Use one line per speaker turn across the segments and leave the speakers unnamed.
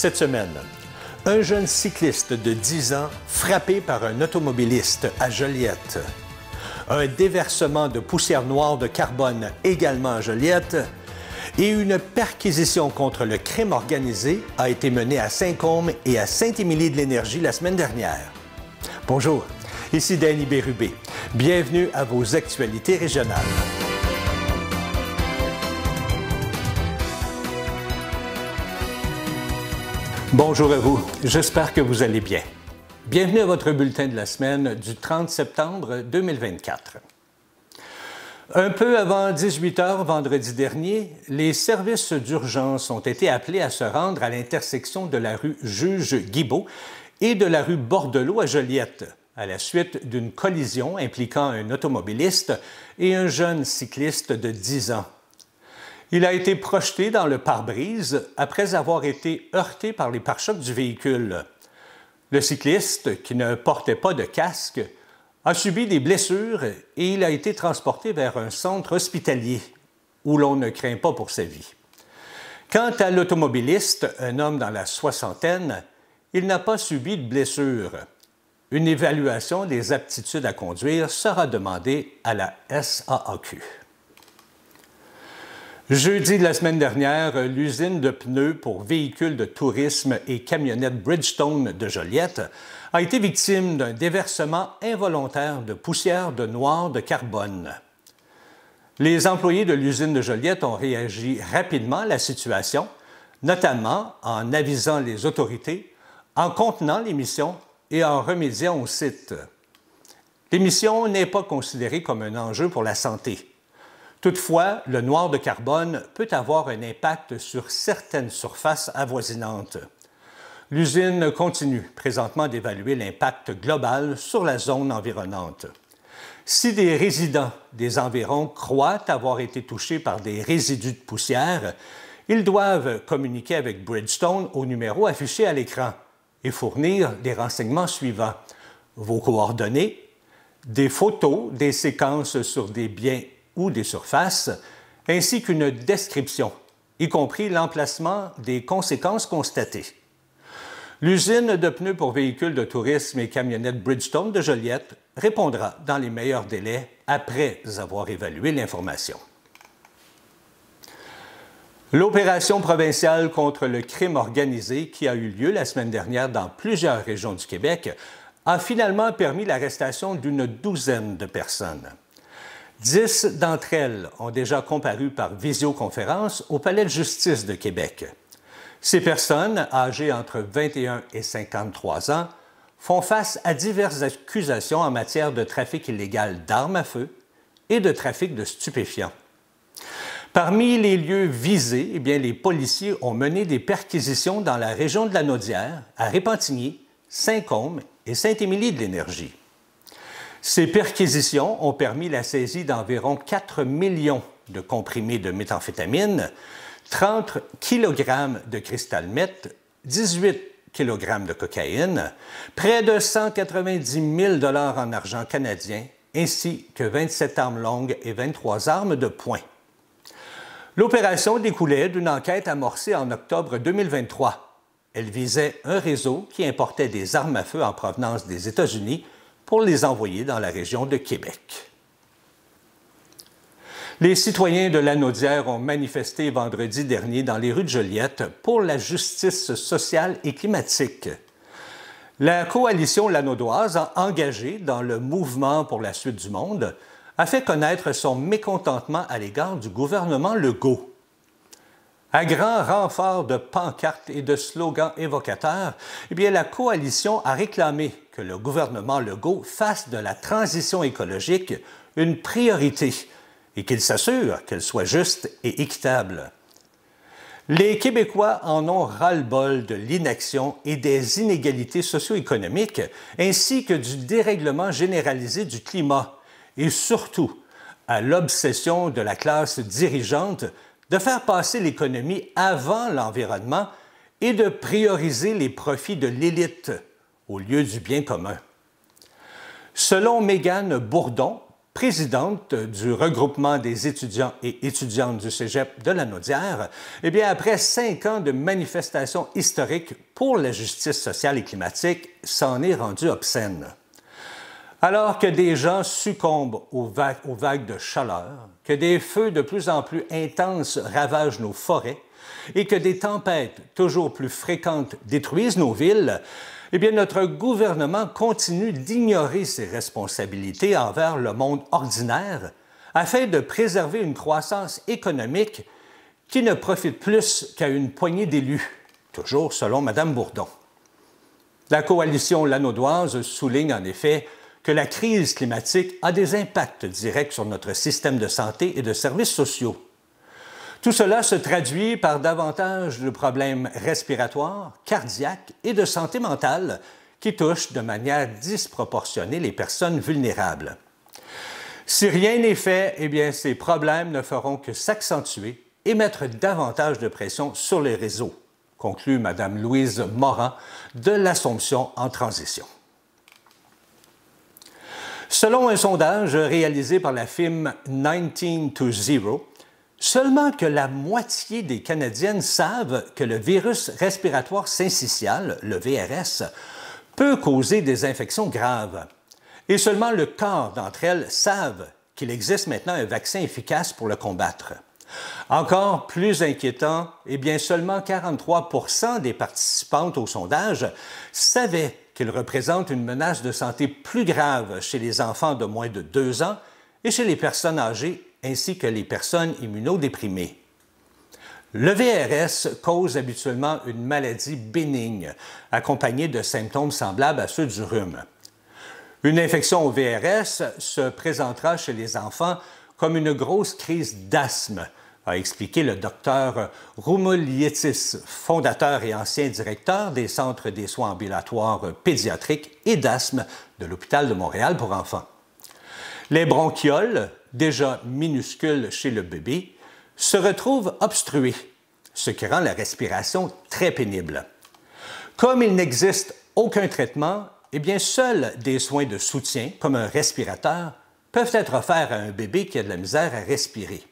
Cette semaine, un jeune cycliste de 10 ans frappé par un automobiliste à Joliette. Un déversement de poussière noire de carbone également à Joliette. Et une perquisition contre le crime organisé a été menée à Saint-Côme et à Saint-Émilie-de-l'Énergie la semaine dernière. Bonjour, ici Danny Bérubé. Bienvenue à vos actualités régionales. Bonjour à vous, j'espère que vous allez bien. Bienvenue à votre bulletin de la semaine du 30 septembre 2024. Un peu avant 18 h vendredi dernier, les services d'urgence ont été appelés à se rendre à l'intersection de la rue Juge-Guibault et de la rue Bordelot à Joliette, à la suite d'une collision impliquant un automobiliste et un jeune cycliste de 10 ans. Il a été projeté dans le pare-brise après avoir été heurté par les pare-chocs du véhicule. Le cycliste, qui ne portait pas de casque, a subi des blessures et il a été transporté vers un centre hospitalier où l'on ne craint pas pour sa vie. Quant à l'automobiliste, un homme dans la soixantaine, il n'a pas subi de blessures. Une évaluation des aptitudes à conduire sera demandée à la SAAQ. Jeudi de la semaine dernière, l'usine de pneus pour véhicules de tourisme et camionnettes Bridgestone de Joliette a été victime d'un déversement involontaire de poussière de noir de carbone. Les employés de l'usine de Joliette ont réagi rapidement à la situation, notamment en avisant les autorités, en contenant l'émission et en remédiant au site. L'émission n'est pas considérée comme un enjeu pour la santé. Toutefois, le noir de carbone peut avoir un impact sur certaines surfaces avoisinantes. L'usine continue présentement d'évaluer l'impact global sur la zone environnante. Si des résidents des environs croient avoir été touchés par des résidus de poussière, ils doivent communiquer avec Bridgestone au numéro affiché à l'écran et fournir les renseignements suivants: vos coordonnées, des photos des séquences sur des biens ou des surfaces, ainsi qu'une description, y compris l'emplacement des conséquences constatées. L'usine de pneus pour véhicules de tourisme et camionnettes Bridgestone de Joliette répondra dans les meilleurs délais après avoir évalué l'information. L'opération provinciale contre le crime organisé qui a eu lieu la semaine dernière dans plusieurs régions du Québec a finalement permis l'arrestation d'une douzaine de personnes. 10 d'entre elles ont déjà comparu par visioconférence au Palais de justice de Québec. Ces personnes, âgées entre 21 et 53 ans, font face à diverses accusations en matière de trafic illégal d'armes à feu et de trafic de stupéfiants. Parmi les lieux visés, les policiers ont mené des perquisitions dans la région de la Naudière, à Repentigny, Saint-Côme et Saint-Émilie-de-l'Énergie. Ces perquisitions ont permis la saisie d'environ 4 millions de comprimés de méthamphétamine, 30 kg de cristal meth, 18 kg de cocaïne, près de 190 000 $ en argent canadien, ainsi que 27 armes longues et 23 armes de poing. L'opération découlait d'une enquête amorcée en octobre 2023. Elle visait un réseau qui importait des armes à feu en provenance des États-Unis pour les envoyer dans la région de Québec. Les citoyens de la Naudière ont manifesté vendredi dernier dans les rues de Joliette pour la justice sociale et climatique. La coalition lanaudoise, engagée dans le mouvement pour la suite du monde, a fait connaître son mécontentement à l'égard du gouvernement Legault. À grand renfort de pancartes et de slogans évocateurs, la coalition a réclamé que le gouvernement Legault fasse de la transition écologique une priorité et qu'il s'assure qu'elle soit juste et équitable. Les Québécois en ont ras-le-bol de l'inaction et des inégalités socio-économiques, ainsi que du dérèglement généralisé du climat, et surtout à l'obsession de la classe dirigeante de faire passer l'économie avant l'environnement et de prioriser les profits de l'élite au lieu du bien commun. Selon Mégane Bourdon, présidente du regroupement des étudiants et étudiantes du Cégep de Lanaudière, eh bien, après 5 ans de manifestations historiques pour la justice sociale et climatique, s'en est rendu obscène. Alors que des gens succombent aux vagues de chaleur, que des feux de plus en plus intenses ravagent nos forêts et que des tempêtes toujours plus fréquentes détruisent nos villes, eh bien, notre gouvernement continue d'ignorer ses responsabilités envers le monde ordinaire afin de préserver une croissance économique qui ne profite plus qu'à une poignée d'élus, toujours selon Mme Bourdon. La coalition lanaudoise souligne en effet que la crise climatique a des impacts directs sur notre système de santé et de services sociaux. Tout cela se traduit par davantage de problèmes respiratoires, cardiaques et de santé mentale qui touchent de manière disproportionnée les personnes vulnérables. Si rien n'est fait, eh bien, ces problèmes ne feront que s'accentuer et mettre davantage de pression sur les réseaux, conclut Mme Louise Morin de l'Assomption en transition. Selon un sondage réalisé par la firme 1920, seulement que la moitié des Canadiennes savent que le virus respiratoire syncytial, le VRS, peut causer des infections graves. Et seulement le quart d'entre elles savent qu'il existe maintenant un vaccin efficace pour le combattre. Encore plus inquiétant, eh bien seulement 43 % des participantes au sondage savaient qu'il représente une menace de santé plus grave chez les enfants de moins de 2 ans et chez les personnes âgées ainsi que les personnes immunodéprimées. Le VRS cause habituellement une maladie bénigne, accompagnée de symptômes semblables à ceux du rhume. Une infection au VRS se présentera chez les enfants comme une grosse crise d'asthme, a expliqué le docteur Roumoulietis, fondateur et ancien directeur des centres des soins ambulatoires pédiatriques et d'asthme de l'Hôpital de Montréal pour enfants. Les bronchioles, déjà minuscules chez le bébé, se retrouvent obstruées, ce qui rend la respiration très pénible. Comme il n'existe aucun traitement, eh bien, seuls des soins de soutien, comme un respirateur, peuvent être offerts à un bébé qui a de la misère à respirer.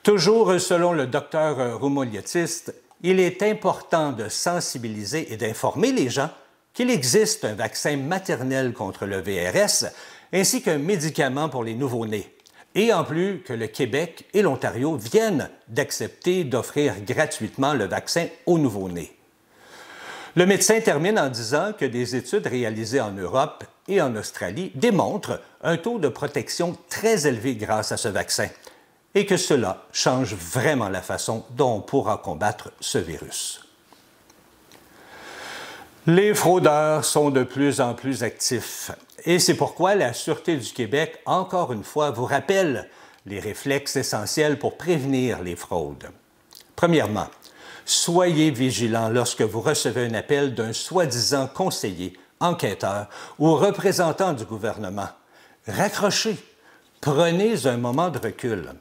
Toujours selon le docteur Roumoulietis, il est important de sensibiliser et d'informer les gens qu'il existe un vaccin maternel contre le VRS ainsi qu'un médicament pour les nouveau-nés. Et en plus que le Québec et l'Ontario viennent d'accepter d'offrir gratuitement le vaccin aux nouveau-nés. Le médecin termine en disant que des études réalisées en Europe et en Australie démontrent un taux de protection très élevé grâce à ce vaccin et que cela change vraiment la façon dont on pourra combattre ce virus. Les fraudeurs sont de plus en plus actifs et c'est pourquoi la Sûreté du Québec, encore une fois, vous rappelle les réflexes essentiels pour prévenir les fraudes. Premièrement, soyez vigilants lorsque vous recevez un appel d'un soi-disant conseiller, enquêteur ou représentant du gouvernement. Raccrochez, prenez un moment de recul.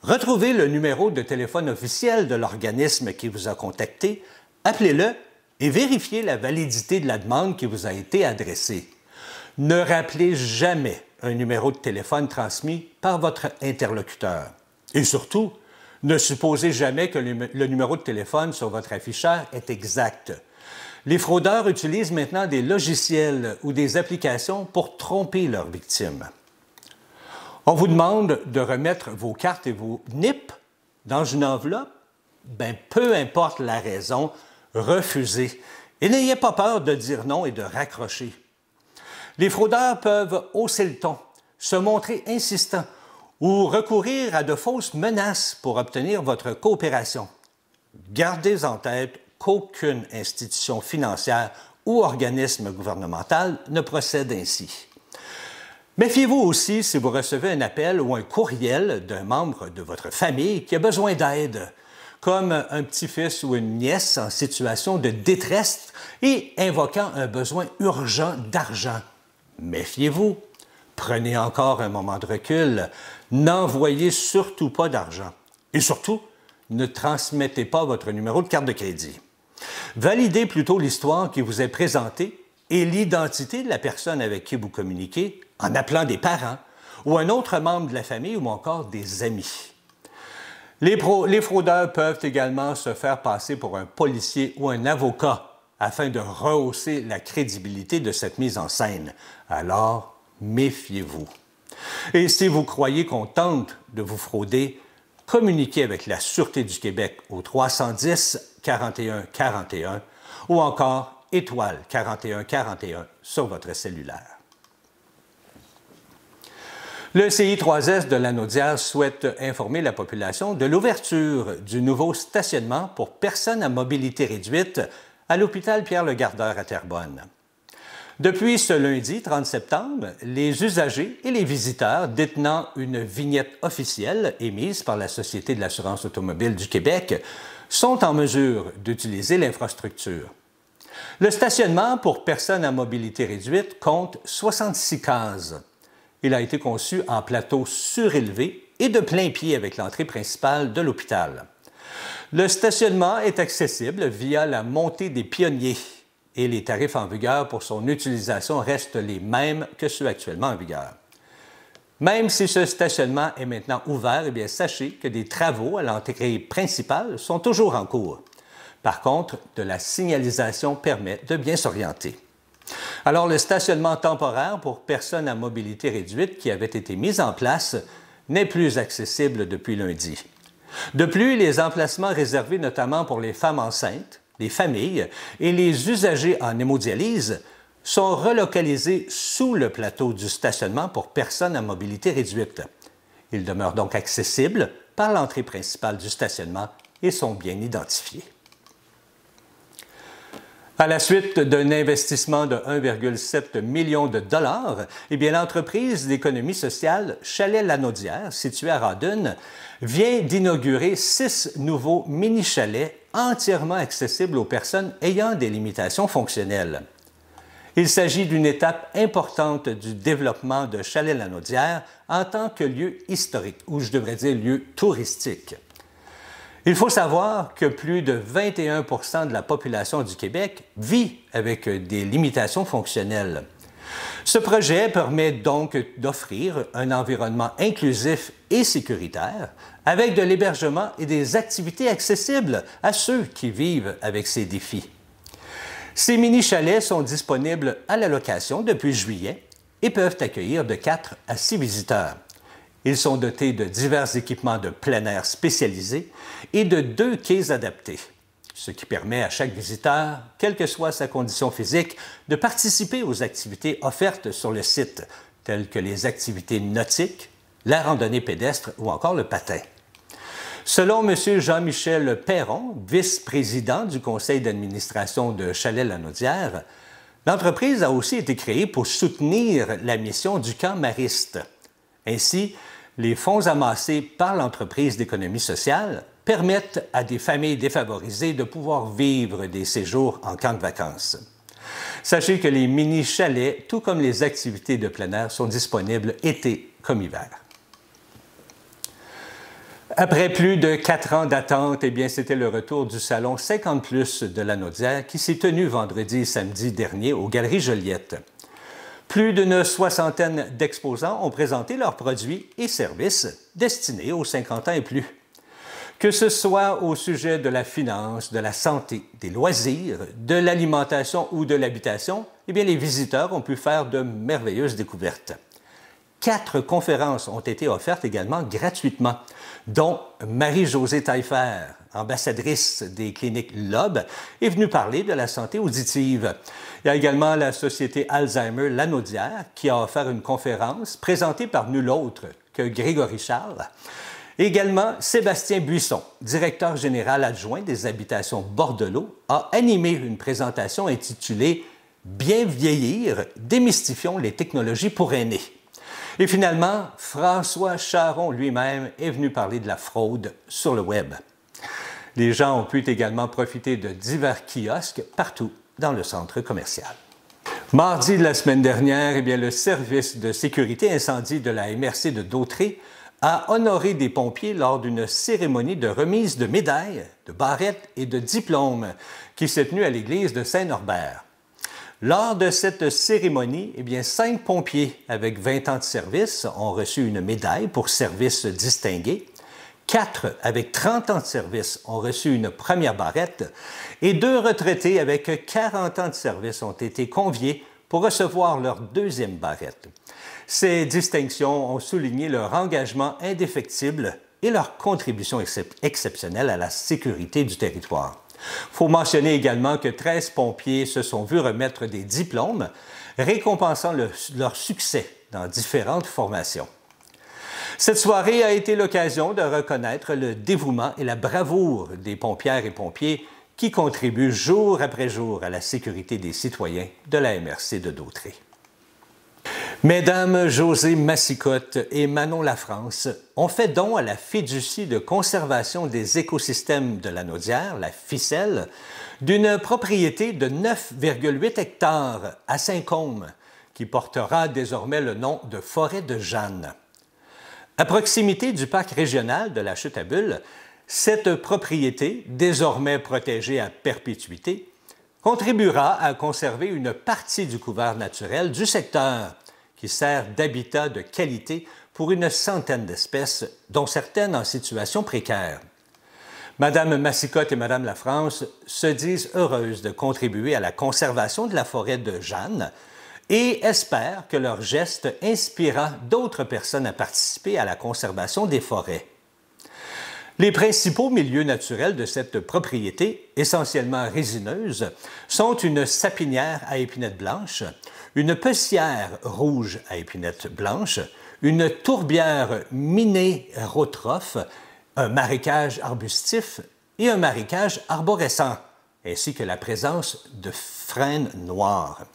Retrouvez le numéro de téléphone officiel de l'organisme qui vous a contacté, appelez-le et vérifiez la validité de la demande qui vous a été adressée. Ne rappelez jamais un numéro de téléphone transmis par votre interlocuteur. Et surtout, ne supposez jamais que le numéro de téléphone sur votre afficheur est exact. Les fraudeurs utilisent maintenant des logiciels ou des applications pour tromper leurs victimes. On vous demande de remettre vos cartes et vos NIP dans une enveloppe. Bien, peu importe la raison, refusez. Et n'ayez pas peur de dire non et de raccrocher. Les fraudeurs peuvent hausser le ton, se montrer insistants ou recourir à de fausses menaces pour obtenir votre coopération. Gardez en tête qu'aucune institution financière ou organisme gouvernemental ne procède ainsi. Méfiez-vous aussi si vous recevez un appel ou un courriel d'un membre de votre famille qui a besoin d'aide, comme un petit-fils ou une nièce en situation de détresse et invoquant un besoin urgent d'argent. Méfiez-vous. Prenez encore un moment de recul. N'envoyez surtout pas d'argent. Et surtout, ne transmettez pas votre numéro de carte de crédit. Validez plutôt l'histoire qui vous est présentée et l'identité de la personne avec qui vous communiquez en appelant des parents, ou un autre membre de la famille ou encore des amis. Les fraudeurs peuvent également se faire passer pour un policier ou un avocat afin de rehausser la crédibilité de cette mise en scène. Alors, méfiez-vous. Et si vous croyez qu'on tente de vous frauder, communiquez avec la Sûreté du Québec au 310 41 41 ou encore étoile 41 41 sur votre cellulaire. Le CI3S de Lanaudière souhaite informer la population de l'ouverture du nouveau stationnement pour personnes à mobilité réduite à l'hôpital Pierre-le-Gardeur à Terrebonne. Depuis ce lundi 30 septembre, les usagers et les visiteurs détenant une vignette officielle émise par la Société de l'assurance automobile du Québec sont en mesure d'utiliser l'infrastructure. Le stationnement pour personnes à mobilité réduite compte 66 cases. Il a été conçu en plateau surélevé et de plein pied avec l'entrée principale de l'hôpital. Le stationnement est accessible via la montée des pionniers et les tarifs en vigueur pour son utilisation restent les mêmes que ceux actuellement en vigueur. Même si ce stationnement est maintenant ouvert, eh bien, sachez que des travaux à l'entrée principale sont toujours en cours. Par contre, de la signalisation permet de bien s'orienter. Alors, le stationnement temporaire pour personnes à mobilité réduite qui avait été mis en place n'est plus accessible depuis lundi. De plus, les emplacements réservés notamment pour les femmes enceintes, les familles et les usagers en hémodialyse sont relocalisés sous le plateau du stationnement pour personnes à mobilité réduite. Ils demeurent donc accessibles par l'entrée principale du stationnement et sont bien identifiés. À la suite d'un investissement de 1,7 million de dollars, eh bien, l'entreprise d'économie sociale Chalet-Lanaudière, située à Rawdon, vient d'inaugurer 6 nouveaux mini-chalets entièrement accessibles aux personnes ayant des limitations fonctionnelles. Il s'agit d'une étape importante du développement de Chalet-Lanaudière en tant que lieu historique, ou je devrais dire lieu touristique. Il faut savoir que plus de 21 % de la population du Québec vit avec des limitations fonctionnelles. Ce projet permet donc d'offrir un environnement inclusif et sécuritaire avec de l'hébergement et des activités accessibles à ceux qui vivent avec ces défis. Ces mini-chalets sont disponibles à la location depuis juillet et peuvent accueillir de 4 à 6 visiteurs. Ils sont dotés de divers équipements de plein air spécialisés et de 2 quais adaptés, ce qui permet à chaque visiteur, quelle que soit sa condition physique, de participer aux activités offertes sur le site, telles que les activités nautiques, la randonnée pédestre ou encore le patin. Selon M. Jean-Michel Perron, vice-président du conseil d'administration de Chalet-Lanaudière, l'entreprise a aussi été créée pour soutenir la mission du camp mariste. Ainsi, les fonds amassés par l'entreprise d'économie sociale permettent à des familles défavorisées de pouvoir vivre des séjours en camp de vacances. Sachez que les mini-chalets, tout comme les activités de plein air, sont disponibles été comme hiver. Après plus de 4 ans d'attente, eh bien, c'était le retour du salon 50+ de Lanaudière qui s'est tenu vendredi et samedi dernier aux Galeries Joliette. Plus d'une soixantaine d'exposants ont présenté leurs produits et services destinés aux 50 ans et plus. Que ce soit au sujet de la finance, de la santé, des loisirs, de l'alimentation ou de l'habitation, eh bien, les visiteurs ont pu faire de merveilleuses découvertes. 4 conférences ont été offertes également gratuitement, dont Marie-Josée Taillefer, ambassadrice des cliniques Loeb, est venue parler de la santé auditive. Il y a également la Société Alzheimer Lanaudière qui a offert une conférence présentée par nul autre que Grégory Charles. Également, Sébastien Buisson, directeur général adjoint des habitations Bordelot, a animé une présentation intitulée « Bien vieillir, démystifions les technologies pour aînés ». Et finalement, François Charon lui-même est venu parler de la fraude sur le web. Les gens ont pu également profiter de divers kiosques partout dans le centre commercial. Mardi de la semaine dernière, eh bien, le service de sécurité incendie de la MRC de Dautré a honoré des pompiers lors d'une cérémonie de remise de médailles, de barrettes et de diplômes qui s'est tenue à l'église de Saint-Norbert. Lors de cette cérémonie, 5 pompiers avec 20 ans de service ont reçu une médaille pour service distingué. 4 avec 30 ans de service ont reçu une première barrette et 2 retraités avec 40 ans de service ont été conviés pour recevoir leur deuxième barrette. Ces distinctions ont souligné leur engagement indéfectible et leur contribution exceptionnelle à la sécurité du territoire. Il faut mentionner également que 13 pompiers se sont vus remettre des diplômes récompensant leur succès dans différentes formations. Cette soirée a été l'occasion de reconnaître le dévouement et la bravoure des pompières et pompiers qui contribuent jour après jour à la sécurité des citoyens de la MRC de Dautré. Mesdames Josée Massicotte et Manon Lafrance ont fait don à la Fiducie de conservation des écosystèmes de la Naudière, la Ficelle, d'une propriété de 9,8 hectares à Saint-Côme, qui portera désormais le nom de Forêt de Jeanne. À proximité du parc régional de la Chute-à-Bulles, cette propriété, désormais protégée à perpétuité, contribuera à conserver une partie du couvert naturel du secteur, qui sert d'habitat de qualité pour une centaine d'espèces, dont certaines en situation précaire. Madame Massicotte et Madame Lafrance se disent heureuses de contribuer à la conservation de la forêt de Jeanne et espèrent que leur geste inspirera d'autres personnes à participer à la conservation des forêts. Les principaux milieux naturels de cette propriété, essentiellement résineuse, sont une sapinière à épinettes blanches, une peussière rouge à épinettes blanches, une tourbière minérotrophe, un marécage arbustif et un marécage arborescent, ainsi que la présence de frênes noires.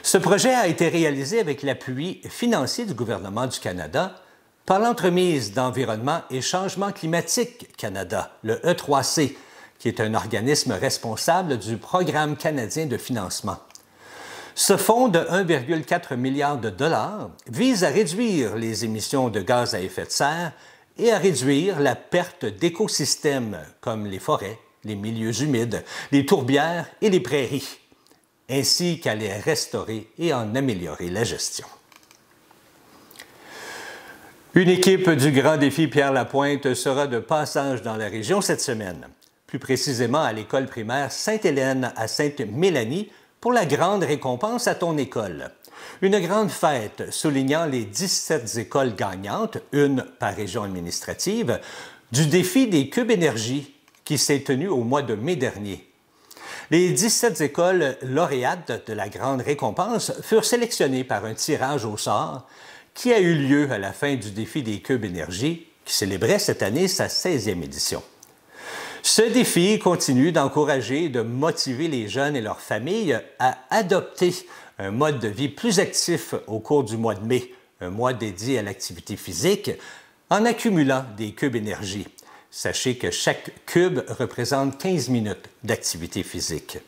Ce projet a été réalisé avec l'appui financier du gouvernement du Canada par l'entremise d'Environnement et Changement climatique Canada, le E3C, qui est un organisme responsable du Programme canadien de financement. Ce fonds de 1,4 milliard de dollars vise à réduire les émissions de gaz à effet de serre et à réduire la perte d'écosystèmes comme les forêts, les milieux humides, les tourbières et les prairies, ainsi qu'à les restaurer et en améliorer la gestion. Une équipe du Grand Défi Pierre-Lapointe sera de passage dans la région cette semaine, plus précisément à l'école primaire Sainte-Hélène à Sainte-Mélanie pour la grande récompense à ton école. Une grande fête soulignant les 17 écoles gagnantes, une par région administrative, du défi des cubes énergie qui s'est tenu au mois de mai dernier. Les 17 écoles lauréates de la grande récompense furent sélectionnées par un tirage au sort qui a eu lieu à la fin du défi des cubes énergie qui célébrait cette année sa 16e édition. Ce défi continue d'encourager et de motiver les jeunes et leurs familles à adopter un mode de vie plus actif au cours du mois de mai, un mois dédié à l'activité physique, en accumulant des cubes énergie. Sachez que chaque cube représente 15 minutes d'activité physique.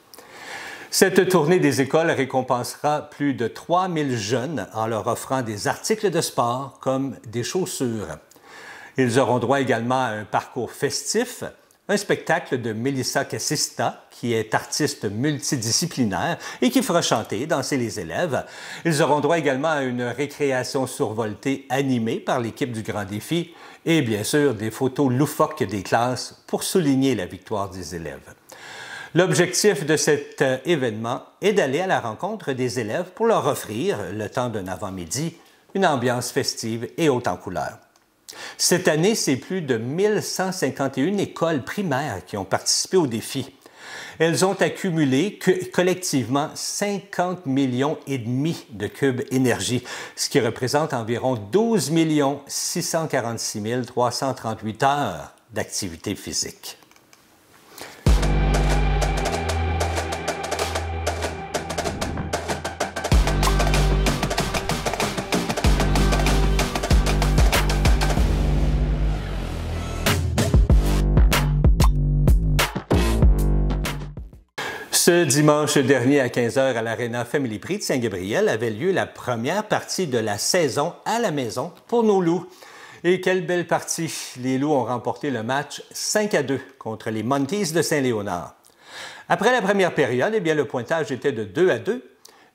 Cette tournée des écoles récompensera plus de 3000 jeunes en leur offrant des articles de sport comme des chaussures. Ils auront droit également à un parcours festif, un spectacle de Melissa Cassista, qui est artiste multidisciplinaire et qui fera chanter et danser les élèves. Ils auront droit également à une récréation survoltée animée par l'équipe du Grand Défi et bien sûr des photos loufoques des classes pour souligner la victoire des élèves. L'objectif de cet événement est d'aller à la rencontre des élèves pour leur offrir, le temps d'un avant-midi, une ambiance festive et haute en couleurs. Cette année, c'est plus de 1151 écoles primaires qui ont participé au défi. Elles ont accumulé collectivement 50,5 millions de cubes énergie, ce qui représente environ 12 646 338 heures d'activité physique. Ce dimanche dernier à 15h à l'Arena Family Prix de Saint-Gabriel avait lieu la première partie de la saison à la maison pour nos Loups. Et quelle belle partie! Les Loups ont remporté le match 5-2 contre les Monkeys de Saint-Léonard. Après la première période, le pointage était de 2-2,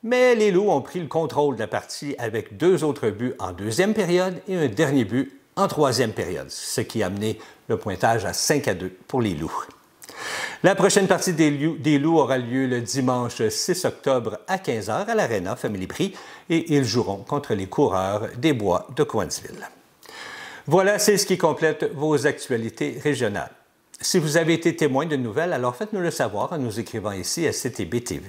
mais les Loups ont pris le contrôle de la partie avec 2 autres buts en deuxième période et un dernier but en troisième période, ce qui a amené le pointage à 5-2 pour les Loups. La prochaine partie des Loups aura lieu le dimanche 6 octobre à 15 h à l'Arena Family Prix et ils joueront contre les Coureurs des Bois de Cowansville. Voilà, c'est ce qui complète vos actualités régionales. Si vous avez été témoin de nouvelles, alors faites-nous le savoir en nous écrivant ici à CTB TV.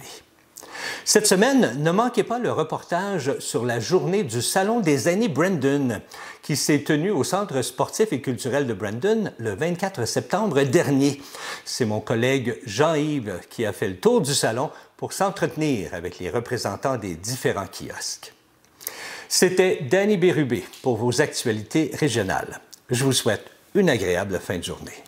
Cette semaine, ne manquez pas le reportage sur la journée du Salon des aînés Brandon, qui s'est tenu au Centre sportif et culturel de Brandon le 24 septembre dernier. C'est mon collègue Jean-Yves qui a fait le tour du salon pour s'entretenir avec les représentants des différents kiosques. C'était Danny Bérubé pour vos actualités régionales. Je vous souhaite une agréable fin de journée.